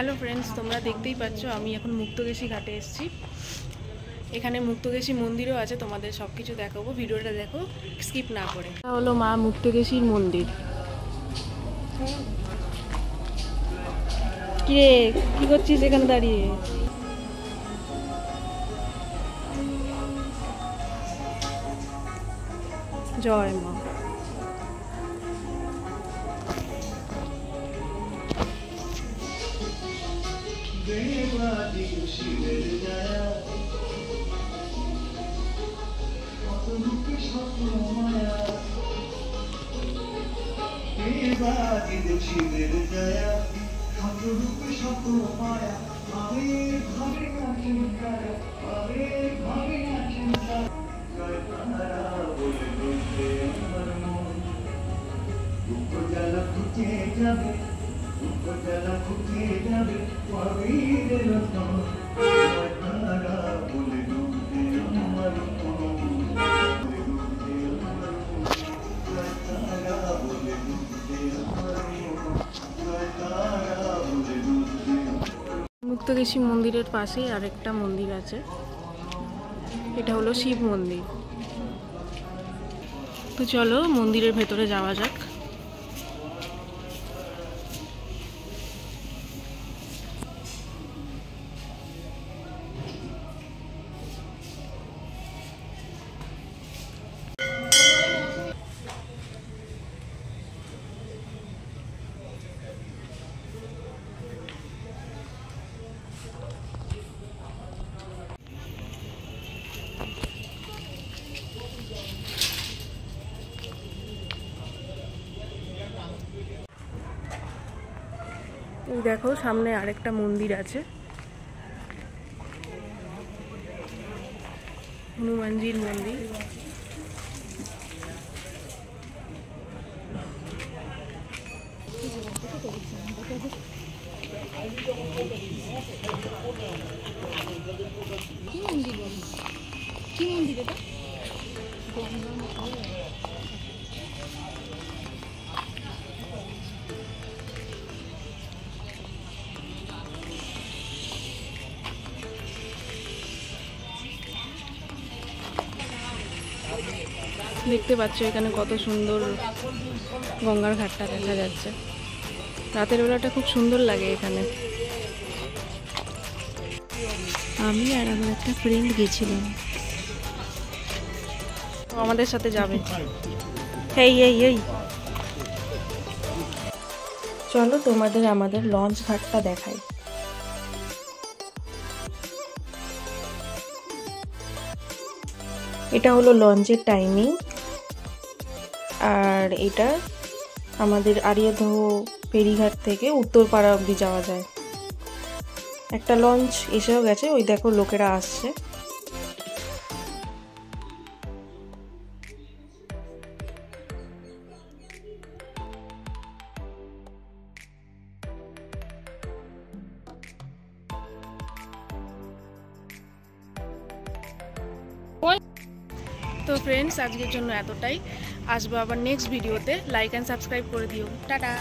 Hello friends, তোমরা দেখতেই পাচ্ছ আমি এখন মুক্তকেশী ঘাটে এসেছি। এখানে মুক্তকেশী মন্দিরও আছে, তোমাদের সব কিছু দেখাবো, ভিডিওটা দেখো স্কিপ না করে। এটা হলো মা মুক্তকেশীর মন্দির। কিরে, কি করছিস এখানে দাঁড়িয়ে? জয় মা। মুক্তকেশী মন্দিরের পাশেই আরেকটা মন্দির আছে, এটা হলো শিব মন্দির। তো চলো মন্দিরের ভেতরে যাওয়া যাক। দেখো সামনে আরেকটা মন্দির আছে, হনুমানজির মন্দির। কি মন্দির বলো? কি মন্দির এটা? দেখতে পাচ্ছ এখানে কত সুন্দর গঙ্গার ঘাটটা দেখা যাচ্ছে। রাতের বেলাটা খুব সুন্দর লাগে এখানে। আমি আর আমার একটা ফ্রেন্ড গেছিলাম। আমাদের সাথে যাবে। এই এই এই চলো তোমাদের আমাদের লঞ্চ ঘাটটা দেখাই। এটা হলো লঞ্চের টাইমিং, আর এটা আমাদের আরিয়াদহ ফেরিঘাট থেকে উত্তরপাড়া অবধি যাওয়া যায়। একটা লঞ্চ এসেও গেছে, ওই দেখো লোকেরা আসছে। তো ফ্রেন্ডস, আজকের জন্য এতটাই। আসবো আবার নেক্সট ভিডিওতে। লাইক অ্যান্ড সাবস্ক্রাইব করে দিও। টাটা।